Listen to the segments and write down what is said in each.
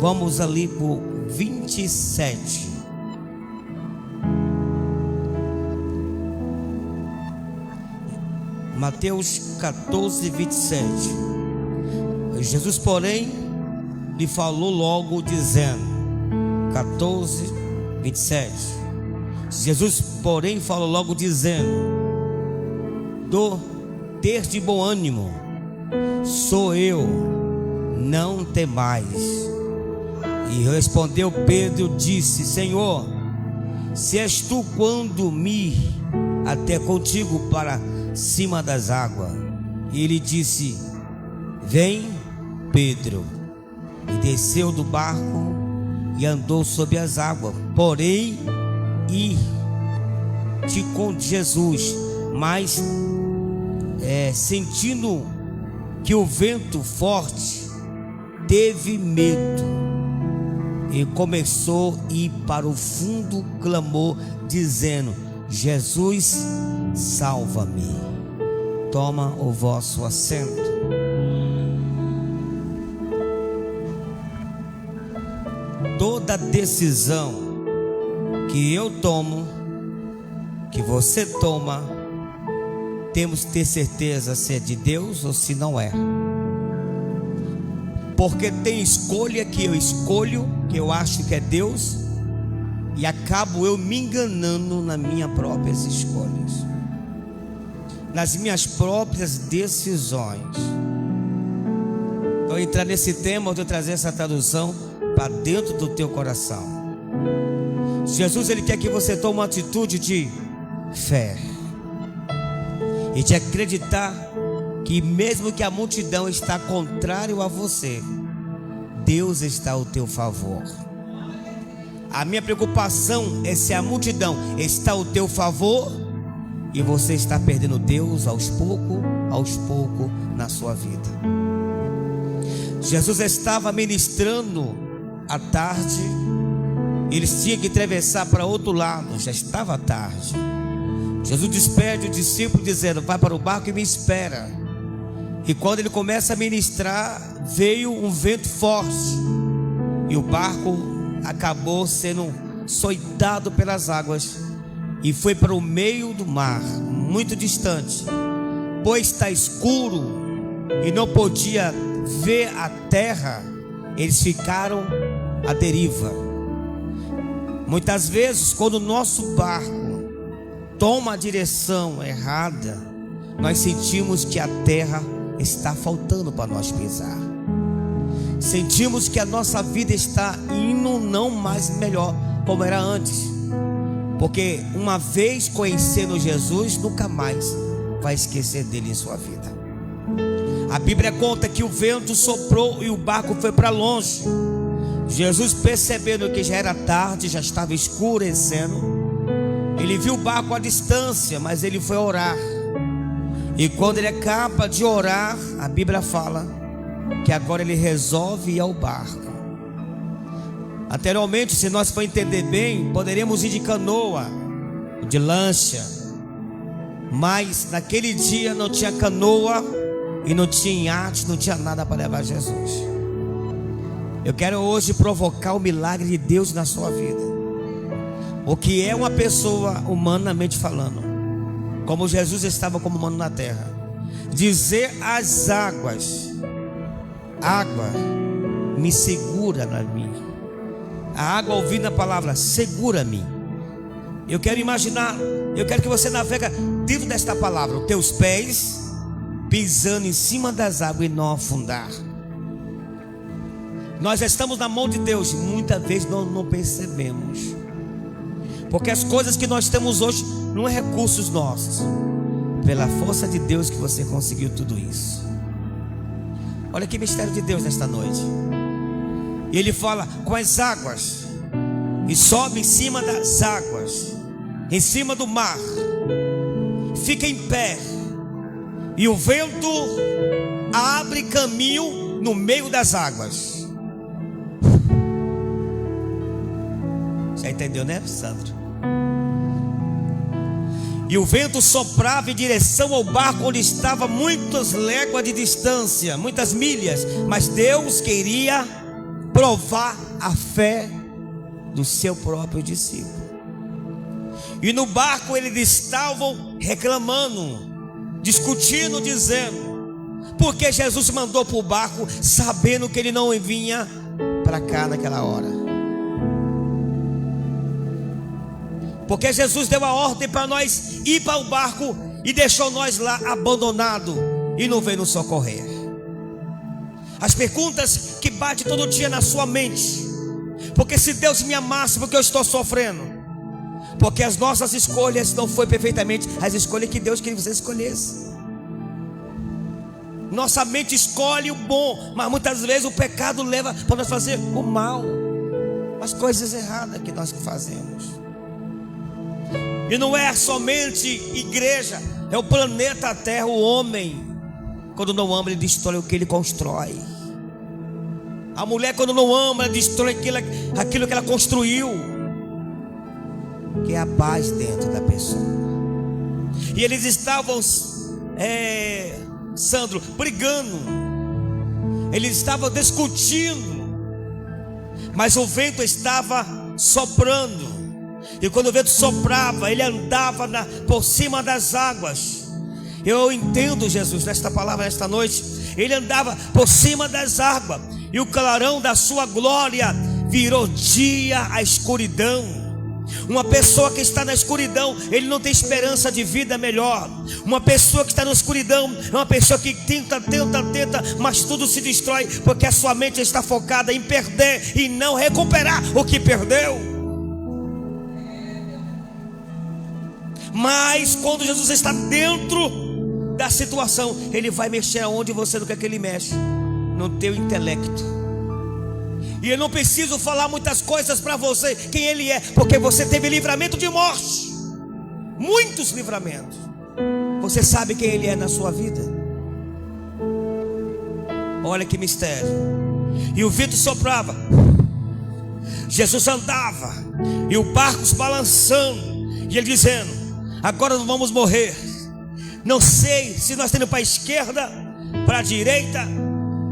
Vamos ali por 27. Mateus 14, 27. Jesus, porém, lhe falou logo dizendo, 14, 27. Jesus, porém, falou logo dizendo: ter de bom ânimo, sou eu, não temais. E respondeu Pedro, disse: Senhor, se és tu, quando me até contigo para cima das águas. E ele disse: vem. Pedro e desceu do barco e andou sobre as águas, porém com Jesus, mas sentindo que o vento forte, teve medo e começou a ir para o fundo, clamou dizendo: Jesus, salva-me. Toma o vosso assento. Toda decisão que eu tomo, que você toma, temos que ter certeza se é de Deus ou se não é. Porque tem escolha que eu escolho, que eu acho que é Deus, e acabo eu me enganando nas minhas próprias escolhas, nas minhas próprias decisões. Então, entrar nesse tema, eu vou trazer essa tradução para dentro do teu coração. Jesus, ele quer que você tome uma atitude de fé e de acreditar que mesmo que a multidão está contrário a você, Deus está ao teu favor. A minha preocupação é se a multidão está ao teu favor e você está perdendo Deus aos poucos na sua vida. Jesus estava ministrando à tarde, eles tinham que atravessar para outro lado, já estava tarde. Jesus despede o discípulo dizendo: vai para o barco e me espera. E quando ele começa a ministrar, veio um vento forte e o barco acabou sendo açoitado pelas águas e foi para o meio do mar, muito distante, pois está escuro e não podia ver a terra. Eles ficaram à deriva. Muitas vezes, quando o nosso barco toma a direção errada, nós sentimos que a terra está faltando para nós pisar. Sentimos que a nossa vida está indo não mais melhor como era antes, porque uma vez conhecendo Jesus, nunca mais vai esquecer dele em sua vida. A Bíblia conta que o vento soprou e o barco foi para longe. Jesus, percebendo que já era tarde, já estava escurecendo, ele viu o barco à distância, mas ele foi orar. E quando ele acaba de orar, a Bíblia fala que agora ele resolve ir ao barco. Anteriormente, se nós for entender bem, poderíamos ir de canoa, de lancha, mas naquele dia não tinha canoa e não tinha iate, não tinha nada para levar Jesus. Eu quero hoje provocar o milagre de Deus na sua vida. O que é uma pessoa, humanamente falando, como Jesus estava como humano na terra, dizer às águas: água, me segura na mim. A água, ouvindo a palavra segura-me. Eu quero imaginar, eu quero que você navegue dentro desta palavra, os teus pés pisando em cima das águas e não afundar. Nós estamos na mão de Deus, muitas vezes nós não percebemos, porque as coisas que nós temos hoje não é recursos nossos, pela força de Deus que você conseguiu tudo isso. Olha que mistério de Deus nesta noite. E ele fala com as águas, e sobe em cima das águas, em cima do mar, fica em pé, e o vento abre caminho no meio das águas. Já entendeu, né, Sandro? E o vento soprava em direção ao barco, onde estava muitas léguas de distância, muitas milhas, mas Deus queria provar a fé do seu próprio discípulo. E no barco eles estavam reclamando, discutindo, dizendo: porque Jesus mandou para o barco, sabendo que ele não vinha para cá naquela hora? Porque Jesus deu a ordem para nós ir para o barco e deixou nós lá abandonado e não veio nos socorrer. As perguntas que batem todo dia na sua mente: porque se Deus me amasse, porque eu estou sofrendo? Porque as nossas escolhas não foram perfeitamente as escolhas que Deus queria que você escolhesse. Nossa mente escolhe o bom, mas muitas vezes o pecado leva para nós fazer o mal, as coisas erradas que nós fazemos. E não é somente igreja, é o planeta Terra, o homem. Quando não ama, ele destrói o que ele constrói. A mulher, quando não ama, ela destrói aquilo que ela construiu, que é a paz dentro da pessoa. E eles estavam, Sandro, brigando. Eles estavam discutindo, mas o vento estava soprando. E quando o vento soprava, ele andava por cima das águas. Eu entendo Jesus nesta palavra, nesta noite. Ele andava por cima das águas, e o clarão da sua glória virou dia à escuridão. Uma pessoa que está na escuridão, ele não tem esperança de vida melhor. Uma pessoa que está na escuridão é uma pessoa que tenta, mas tudo se destrói, porque a sua mente está focada em perder e não recuperar o que perdeu. Mas quando Jesus está dentro da situação, ele vai mexer aonde você não quer que ele mexa, no teu intelecto. E eu não preciso falar muitas coisas para você quem ele é, porque você teve livramento de morte, muitos livramentos. Você sabe quem ele é na sua vida. Olha que mistério. E o vento soprava, Jesus andava, e o barco se balançando, e ele dizendo: agora nós vamos morrer. Não sei se nós estamos para a esquerda, para a direita,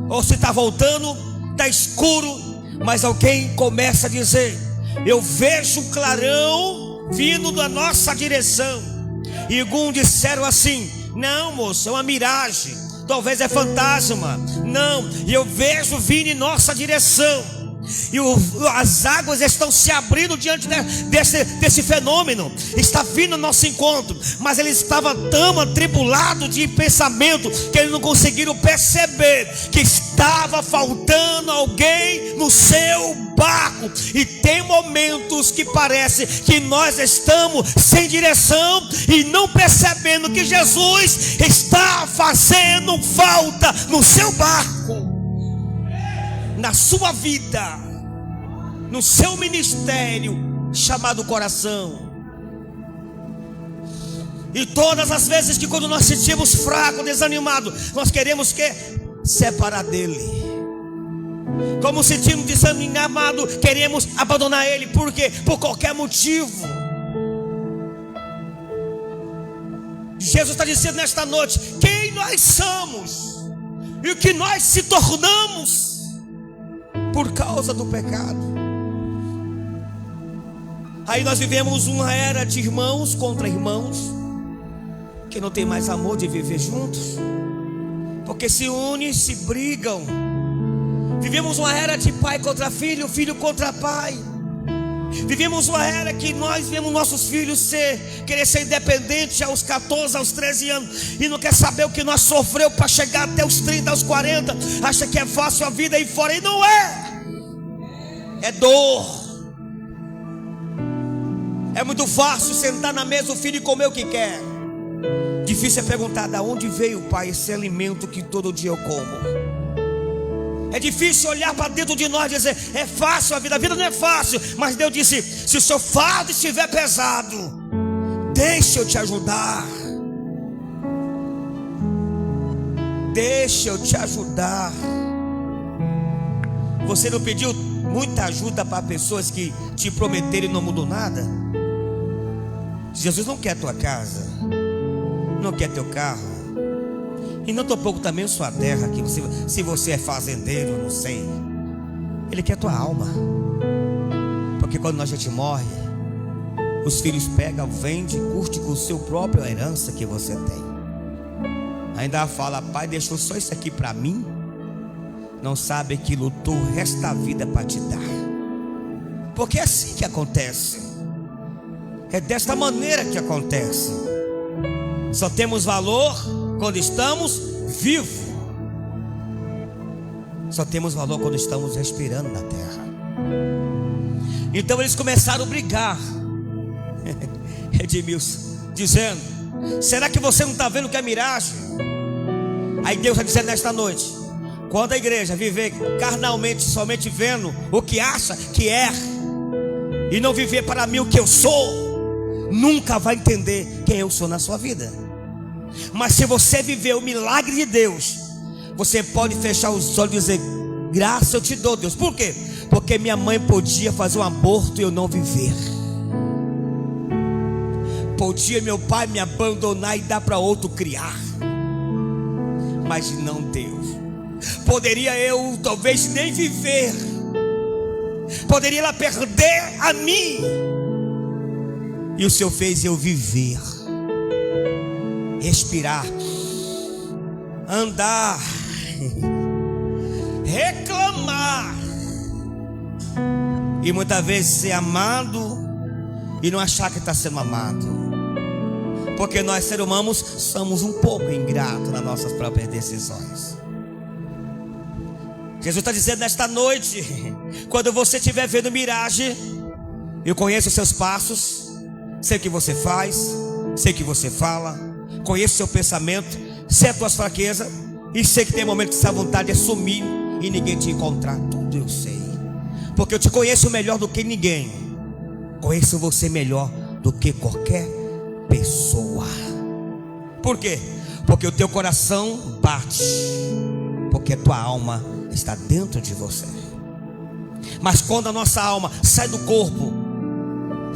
ou se está voltando, está escuro. Mas alguém começa a dizer: eu vejo um clarão vindo da nossa direção. E alguns disseram assim: não, moço, é uma miragem, talvez é fantasma. Não, eu vejo vindo em nossa direção. E as águas estão se abrindo diante desse fenômeno. Está vindo ao nosso encontro. Mas ele estava tão atribulado de pensamento que eles não conseguiram perceber que estava faltando alguém no seu barco. E tem momentos que parece que nós estamos sem direção e não percebendo que Jesus está fazendo falta no seu barco, na sua vida, no seu ministério chamado coração. E todas as vezes que quando nós sentimos fraco, desanimado, nós queremos que separar dele. Como sentimos desanimado, queremos abandonar ele. Por quê? Por qualquer motivo. Jesus está dizendo nesta noite quem nós somos e o que nós se tornamos por causa do pecado. Aí nós vivemos uma era de irmãos contra irmãos, que não tem mais amor de viver juntos, porque se unem, se brigam. Vivemos uma era de pai contra filho, filho contra pai. Vivemos uma era que nós vemos nossos filhos querer ser independentes aos 14, aos 13 anos, e não quer saber o que nós sofreu para chegar até os 30, aos 40. Acha que é fácil a vida aí fora, e não é. É dor. É muito fácil sentar na mesa o filho e comer o que quer. Difícil é perguntar: de onde veio, pai, esse alimento que todo dia eu como? É difícil olhar para dentro de nós e dizer: é fácil a vida não é fácil. Mas Deus disse: se o seu fardo estiver pesado, deixa eu te ajudar. Deixa eu te ajudar. Você não pediu muita ajuda para pessoas que te prometeram e não mudou nada? Jesus não quer a tua casa, não quer teu carro, e não tampouco também sua terra, que se você é fazendeiro, não sei. Ele quer tua alma. Porque quando a gente morre, os filhos pegam, vendem, curtem com o seu próprio herança que você tem. Ainda fala: pai, deixou só isso aqui para mim. Não sabe que lutou o resto da vida para te dar. Porque é assim que acontece. É desta maneira que acontece. Só temos valor quando estamos vivos. Só temos valor quando estamos respirando na terra. Então eles começaram a brigar. Edmilson dizendo: será que você não está vendo que é miragem? Aí Deus está dizendo nesta noite: quando a igreja viver carnalmente, somente vendo o que acha que é, e não viver para mim o que eu sou, nunca vai entender quem eu sou na sua vida. Mas se você viver o milagre de Deus, você pode fechar os olhos e dizer: graça eu te dou, Deus. Por quê? Porque minha mãe podia fazer um aborto e eu não viver. Podia meu pai me abandonar e dar para outro criar, mas não Deus. Poderia eu talvez nem viver, poderia ela perder a mim, e o Senhor fez eu viver, respirar, andar, reclamar, e muitas vezes ser amado e não achar que está sendo amado. Porque nós, seres humanos, somos um pouco ingratos nas nossas próprias decisões. Jesus está dizendo nesta noite: quando você estiver vendo miragem, eu conheço os seus passos, sei o que você faz, sei o que você fala, conheço o seu pensamento, sei as tuas fraquezas, e sei que tem momentos que essa vontade é sumir e ninguém te encontrar. Tudo eu sei, porque eu te conheço melhor do que ninguém. Conheço você melhor do que qualquer pessoa. Por quê? Porque o teu coração bate, porque a tua alma está dentro de você. Mas quando a nossa alma sai do corpo,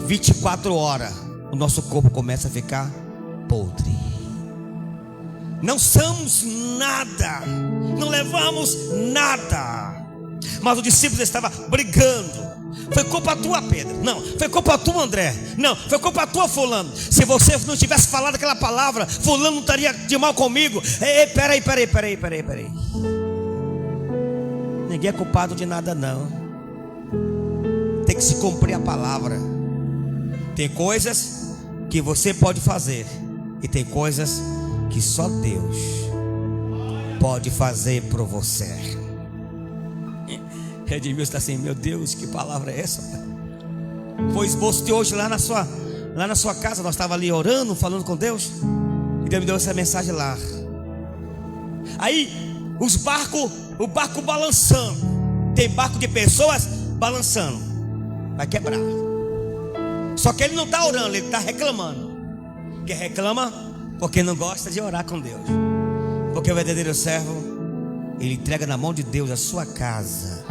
24 horas, o nosso corpo começa a ficar podre. Não somos nada, não levamos nada. Mas o discípulo estava brigando. Foi culpa tua, Pedro. Não, foi culpa tua, André. Não, foi culpa tua, fulano. Se você não tivesse falado aquela palavra, fulano não estaria de mal comigo. Ei, peraí. Ninguém é culpado de nada, não. Tem que se cumprir a palavra. Tem coisas que você pode fazer, e tem coisas que só Deus pode fazer por você. Edmilson está assim: meu Deus, que palavra é essa? Foi esboço de hoje lá na sua casa. Nós estávamos ali orando, falando com Deus, e Deus me deu essa mensagem lá. Aí o barco balançando. Tem barco de pessoas balançando, vai quebrar. Só que ele não está orando, ele está reclamando. Que reclama porque não gosta de orar com Deus. Porque o verdadeiro servo, ele entrega na mão de Deus a sua casa,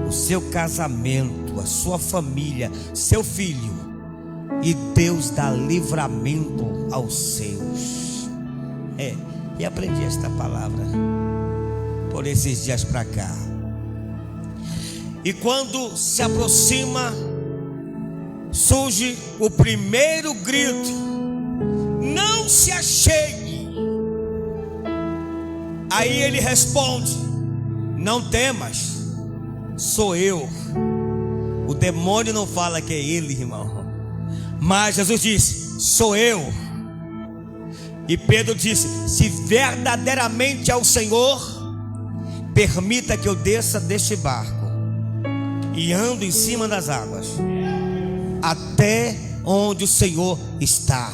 o seu casamento, a sua família, seu filho, e Deus dá livramento aos seus. E aprendi esta palavra por esses dias para cá. E quando se aproxima, surge o primeiro grito: não se achegue. Aí ele responde: não temas, sou eu. O demônio não fala que é ele, irmão, mas Jesus disse: sou eu. E Pedro disse: se verdadeiramente é o Senhor, permita que eu desça deste barco e ando em cima das águas até onde o Senhor está.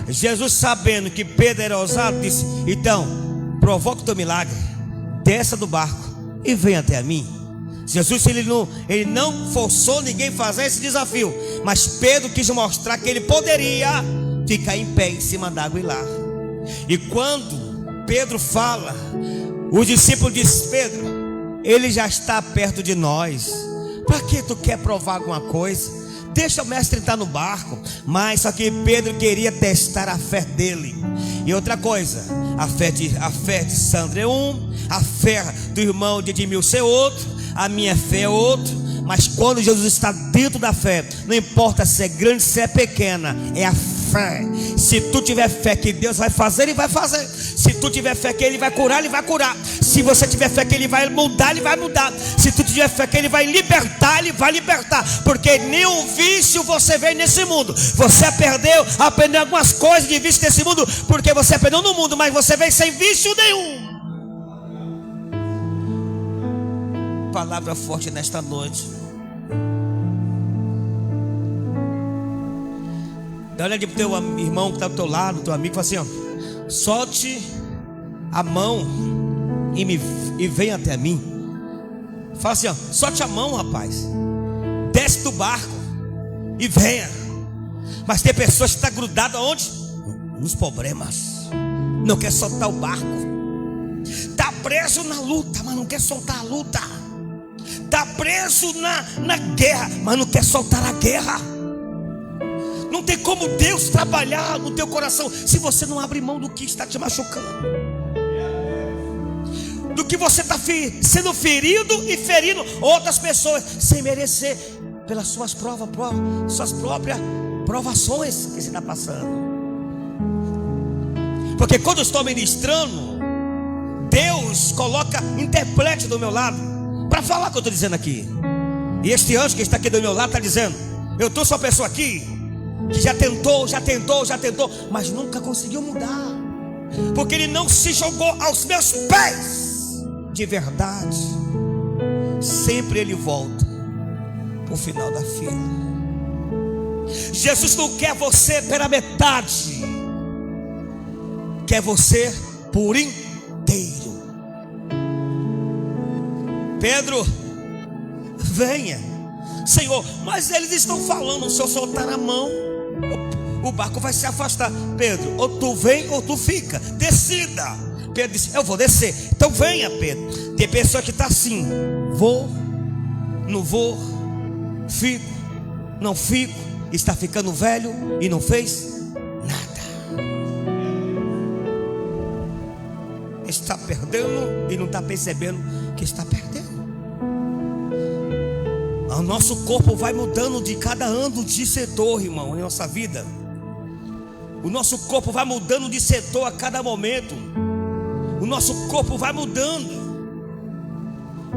Jesus, sabendo que Pedro era ousado, disse: então provoca o teu milagre, desça do barco e venha até a mim. Jesus, ele não forçou ninguém a fazer esse desafio, mas Pedro quis mostrar que ele poderia ficar em pé em cima da água e lá. E quando Pedro fala, os discípulos dizem: Pedro, ele já está perto de nós, para que tu quer provar alguma coisa? Deixa o mestre entrar no barco. Mas só que Pedro queria testar a fé dele. E outra coisa, a fé de Sandra é um, a fé do irmão de Edmilson é outro, A minha fé é outro. Mas quando Jesus está dentro da fé, não importa se é grande, se é pequena, é a fé. Se tu tiver fé que Deus vai fazer, Ele vai fazer. Se tu tiver fé que Ele vai curar, Ele vai curar. Se você tiver fé que Ele vai mudar, Ele vai mudar. Se tu tiver fé que Ele vai libertar, Ele vai libertar. Porque nenhum vício você vê nesse mundo. Você aprendeu algumas coisas de vício nesse mundo, porque você aprendeu no mundo, mas você vem sem vício nenhum. Palavra forte nesta noite. Olha para o teu irmão que está do teu lado, teu amigo, fala assim, ó, solte a mão e venha até mim. Fala assim, ó, solte a mão, rapaz, desce do barco e venha. Mas tem pessoas que estão grudadas aonde? Nos problemas. Não quer soltar o barco. Está preso na luta, mas não quer soltar a luta. Está preso na guerra, mas não quer soltar a guerra. Não tem como Deus trabalhar no teu coração se você não abre mão do que está te machucando, do que você está sendo ferido e ferindo outras pessoas sem merecer, pelas suas suas próprias provações que você está passando. Porque quando eu estou ministrando, Deus coloca intérprete do meu lado para falar o que eu estou dizendo aqui. E este anjo que está aqui do meu lado está dizendo: eu trouxe uma pessoa aqui que já tentou, mas nunca conseguiu mudar, porque ele não se jogou aos meus pés de verdade. Sempre ele volta para o final da fila. Jesus não quer você pela metade, quer você por inteiro. Pedro, venha. Senhor, mas eles estão falando, se eu soltar a mão, o barco vai se afastar. Pedro, ou tu vem ou tu fica, decida. Pedro disse: eu vou descer. Então venha, Pedro. Tem pessoa que está assim: vou, não vou, fico, não fico. Está ficando velho e não fez nada. Está perdendo e não está percebendo que está perdendo. O nosso corpo vai mudando de cada ano de setor, irmão, em nossa vida. O nosso corpo vai mudando de setor a cada momento. O nosso corpo vai mudando,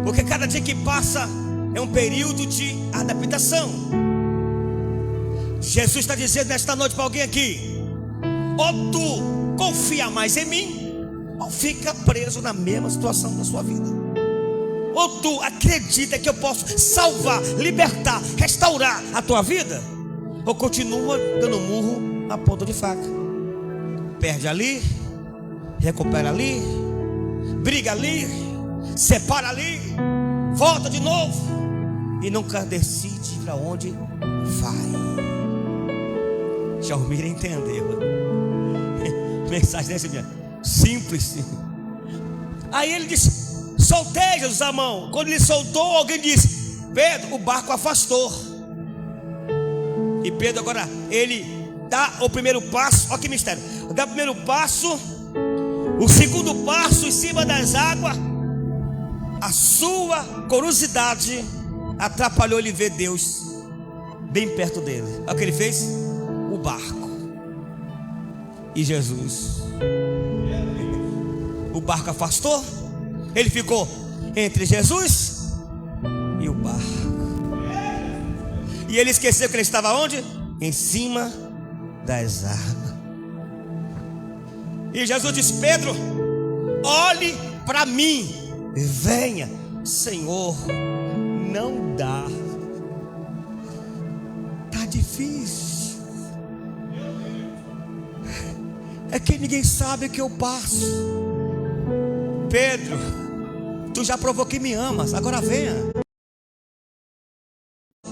porque cada dia que passa é um período de adaptação. Jesus está dizendo nesta noite para alguém aqui: ou tu confia mais em mim, ou fica preso na mesma situação da sua vida. Ou tu acredita que eu posso salvar, libertar, restaurar a tua vida, ou continua dando murro na ponta de faca. Perde ali, recupera ali, briga ali, separa ali, volta de novo e nunca decide para onde vai. Jalmir entendeu. Mensagem dessa minha simples. Aí ele disse: soltei, Jesus, a mão. Quando ele soltou, alguém disse: Pedro, o barco afastou. E Pedro agora, ele dá o primeiro passo. Olha que mistério. Dá o primeiro passo, o segundo passo em cima das águas. A sua curiosidade atrapalhou ele ver Deus bem perto dele. Olha o que ele fez: o barco e Jesus. O barco afastou, ele ficou entre Jesus e o barco. E ele esqueceu que ele estava onde? Em cima das águas. E Jesus disse: Pedro, olhe para mim, venha. Senhor, não dá, tá difícil. É que ninguém sabe o que eu passo. Pedro, tu já provou que me amas, agora venha.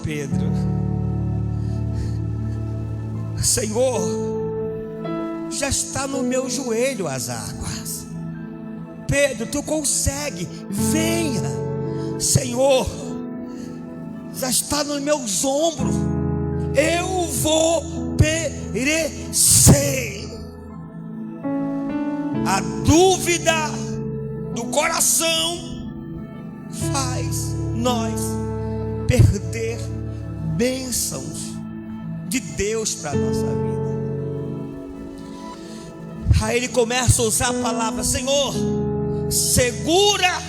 Pedro, Senhor, já está no meu joelho as águas. Pedro, tu consegue, venha. Senhor, já está nos meus ombros, eu vou perecer. A dúvida do coração faz nós perder bênçãos de Deus para a nossa vida. Aí ele começa a usar a palavra: Senhor, segura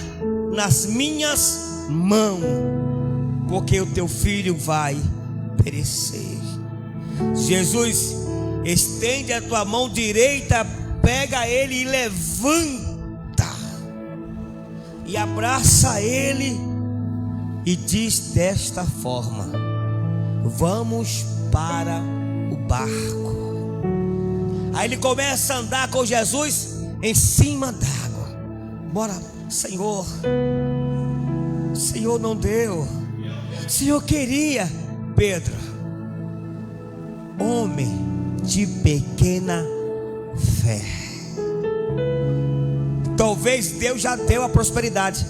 nas minhas mãos, porque o teu filho vai perecer. Jesus, estende a tua mão direita, pega ele e levanta, e abraça ele, e diz desta forma: vamos para o barco. Aí ele começa a andar com Jesus em cima d'água. Bora, Senhor. Senhor não deu. Senhor queria. Pedro, homem de pequena fé. Talvez Deus já deu a prosperidade,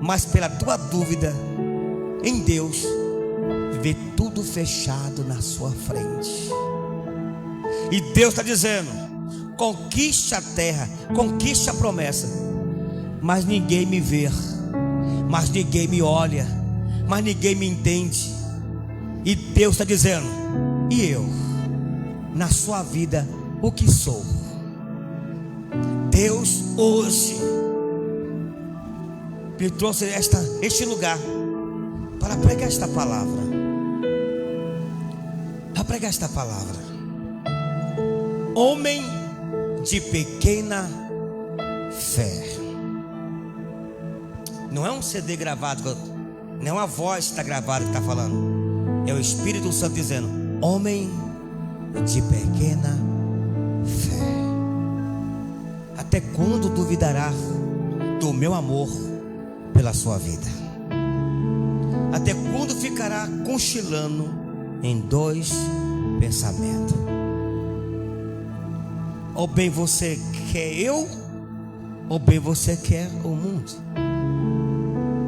mas pela tua dúvida em Deus, vê tudo fechado na sua frente. E Deus está dizendo: conquiste a terra, conquiste a promessa, mas ninguém me vê, mas ninguém me olha, mas ninguém me entende. E Deus está dizendo: e eu, na sua vida, o que sou? Deus hoje me trouxe este lugar para pregar esta palavra, para pregar esta palavra. Homem de pequena fé. Não é um CD gravado, não é uma voz que está gravada que está falando, é o Espírito Santo dizendo: homem de pequena fé. Até quando duvidará do meu amor pela sua vida? Até quando ficará cochilando em dois pensamentos? Ou bem você quer eu, ou bem você quer o mundo?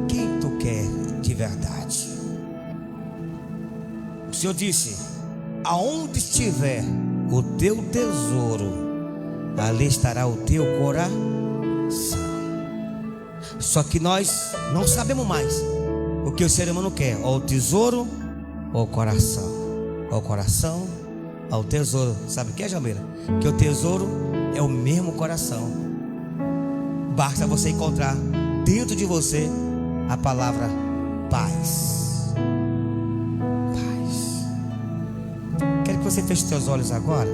Quem tu quer de verdade? O Senhor disse: aonde estiver o teu tesouro, ali estará o teu coração. Só que nós não sabemos mais o que o ser humano quer: ou o tesouro ou o coração. Ou o coração ao tesouro. Sabe o que é, Jamila? Que o tesouro é o mesmo coração. Basta você encontrar dentro de você a palavra paz. Paz. Quero que você feche os seus olhos agora.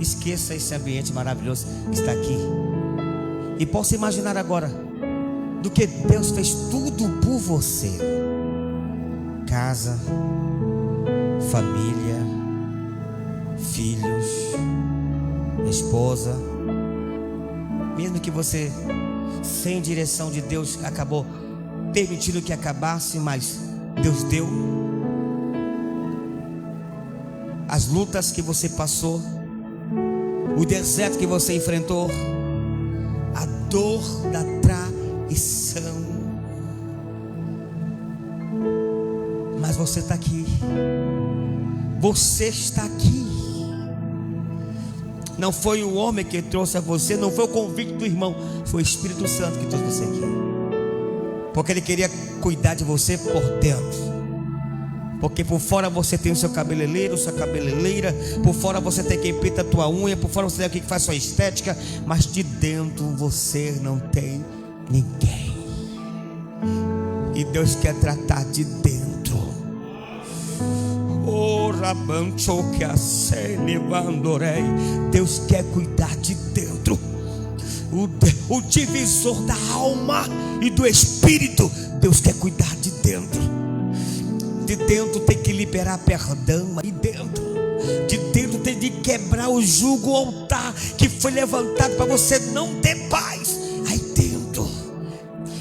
Esqueça esse ambiente maravilhoso que está aqui, e possa imaginar agora do que Deus fez tudo por você: casa, família, filhos, esposa. Mesmo que você, sem direção de Deus, acabou permitindo que acabasse, mas Deus deu. As lutas que você passou, o deserto que você enfrentou, a dor da traição, mas você está aqui. Você está aqui. Não foi o homem que trouxe a você, não foi o convite do irmão, foi o Espírito Santo que trouxe você aqui, porque ele queria cuidar de você por dentro. Porque por fora você tem o seu cabeleireiro, sua cabeleireira, por fora você tem quem pinta a tua unha, por fora você tem quem faz sua estética, mas de dentro você não tem ninguém. E Deus quer tratar de dentro. Deus quer cuidar de dentro. O divisor da alma e do espírito, Deus quer cuidar de dentro. De dentro tem que liberar perdão. Aí dentro, de dentro tem de quebrar o jugo, o altar que foi levantado para você não ter paz. Aí dentro.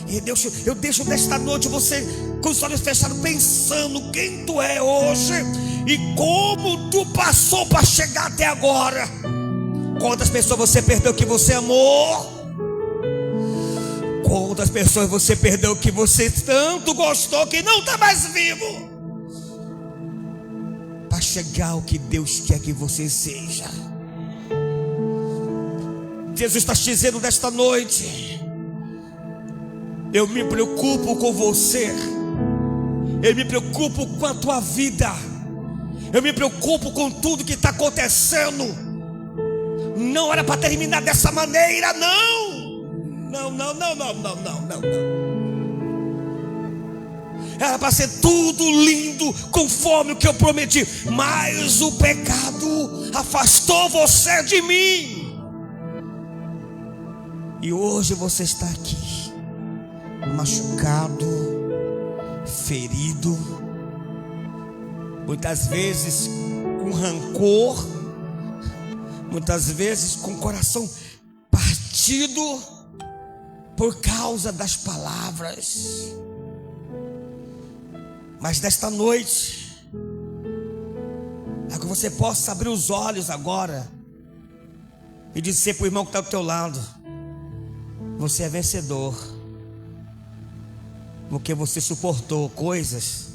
E Deus, eu deixo nesta noite você com os olhos fechados, pensando quem tu é hoje e como tu passou para chegar até agora. Quantas pessoas você perdeu que você amou? Quantas pessoas você perdeu que você tanto gostou que não está mais vivo? Para chegar ao que Deus quer que você seja. Jesus está te dizendo nesta noite: eu me preocupo com você, Eu me preocupo com a tua vida. Eu me preocupo com tudo que está acontecendo. Não era para terminar dessa maneira, não. Não. Era para ser tudo lindo, conforme o que eu prometi. Mas o pecado afastou você de mim. E hoje você está aqui, machucado, ferido, muitas vezes com rancor, muitas vezes com o coração partido por causa das palavras. Mas nesta noite, é que você possa abrir os olhos agora e dizer para o irmão que está do teu lado: você é vencedor, porque você suportou coisas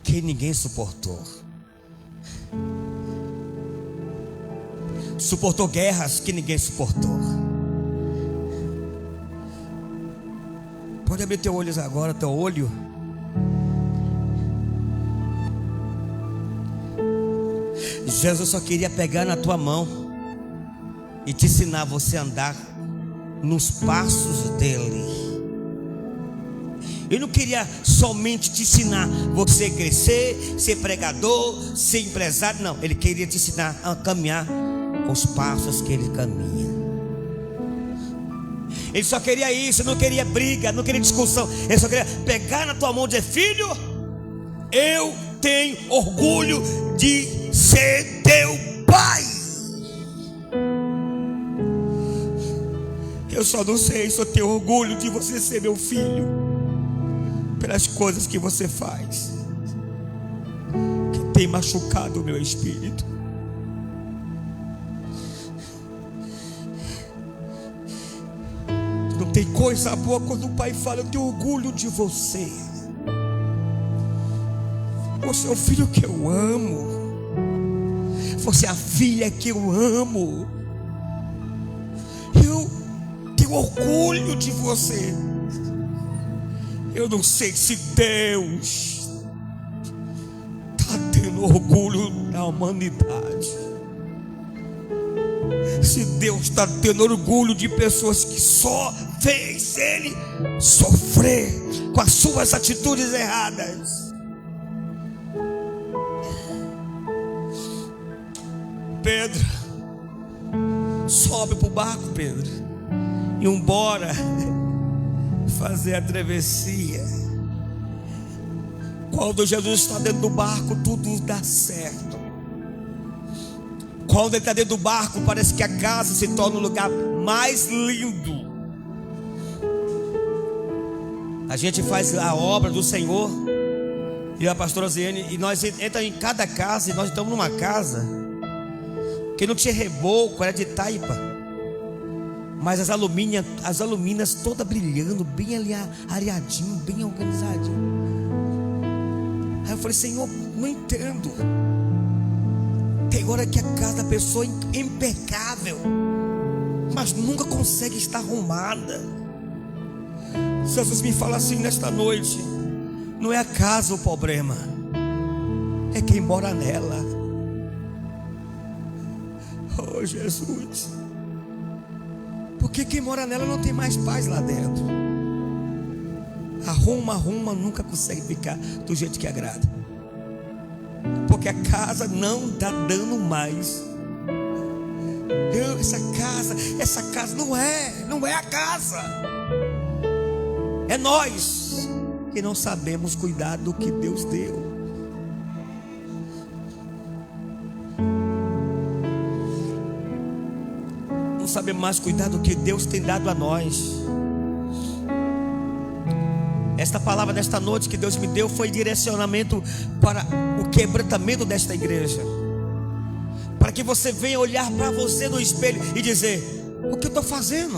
que ninguém suportou. Suportou guerras que ninguém suportou. Pode abrir teu olho agora, teu olho. Jesus só queria pegar na tua mão e te ensinar você a andar nos passos dele. Ele não queria somente te ensinar você crescer, ser pregador, ser empresário. Não, ele queria te ensinar a caminhar os passos que ele caminha. Ele só queria isso, não queria briga, não queria discussão. Ele só queria pegar na tua mão e dizer: filho, eu tenho orgulho de ser teu pai. Eu só não sei se eu tenho orgulho de você ser meu filho, pelas coisas que você faz, que tem machucado o meu espírito. Não tem coisa boa quando o pai fala: eu tenho orgulho de você. Você é o filho que eu amo. Você é a filha que eu amo. Eu tenho orgulho de você. Eu não sei se Deus está tendo orgulho da humanidade. Se Deus está tendo orgulho de pessoas que só fez ele sofrer com as suas atitudes erradas. Pedro, sobe para o barco, Pedro, e embora fazer a travessia. Quando Jesus está dentro do barco, tudo dá certo. Quando ele está dentro do barco, parece que a casa se torna um lugar mais lindo. A gente faz a obra do Senhor, e a pastora Ziane, e nós entramos em cada casa, e nós estamos numa casa que não tinha reboco, era de taipa, mas as alumínias todas brilhando, bem ali areadinho, bem organizadinho. Aí eu falei: Senhor, não entendo. Tem hora que a casa da pessoa é impecável, mas nunca consegue estar arrumada. Jesus me fala assim nesta noite: não é a casa o problema, é quem mora nela. Oh Jesus, porque quem mora nela não tem mais paz lá dentro. Arruma, nunca consegue ficar do jeito que agrada, porque a casa não está dando mais. Não, essa casa não é a casa. É nós que não sabemos cuidar do que Deus deu. Não sabemos mais cuidar do que Deus tem dado a nós. Esta palavra desta noite que Deus me deu foi direcionamento para o quebrantamento desta igreja, para que você venha olhar para você no espelho e dizer: o que eu estou fazendo?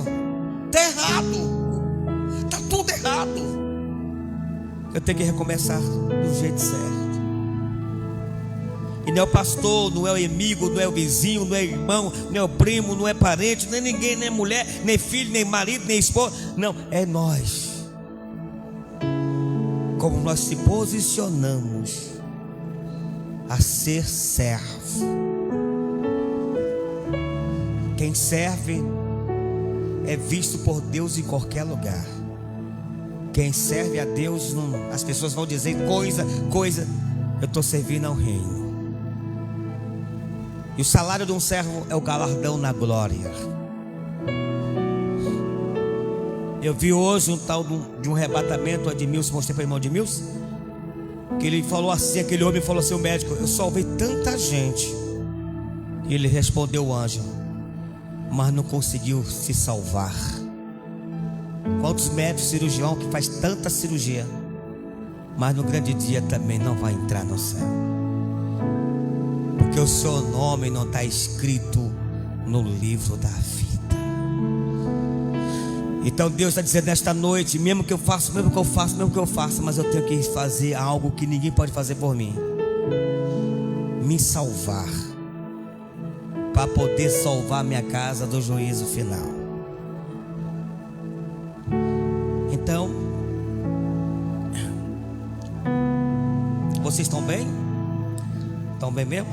Está errado, está tudo errado. Eu tenho que recomeçar do jeito certo. E não é o pastor, não é o amigo, não é o vizinho, não é o irmão, não é o primo, não é parente, não é ninguém, nem mulher, nem filho, nem marido, nem esposa. Não, é nós. como nós se posicionamos a ser servo. Quem serve é visto por Deus em qualquer lugar. Quem serve a Deus, as pessoas vão dizer coisa, eu estou servindo ao reino. E o salário de um servo é o galardão na glória. Eu vi hoje um tal de um arrebatamento, Edmilson, mostrei para o irmão Edmilson, que ele falou assim, aquele homem falou assim: o médico, eu salvei tanta gente. E ele respondeu o anjo, mas não conseguiu se salvar. Quantos médicos cirurgião que faz tanta cirurgia, mas no grande dia também não vai entrar no céu, porque o seu nome não está escrito no livro da vida. Então Deus está dizendo nesta noite, mesmo que eu faça, mas eu tenho que fazer algo que ninguém pode fazer por mim: me salvar, para poder salvar minha casa do juízo final. Então, vocês estão bem? Estão bem mesmo?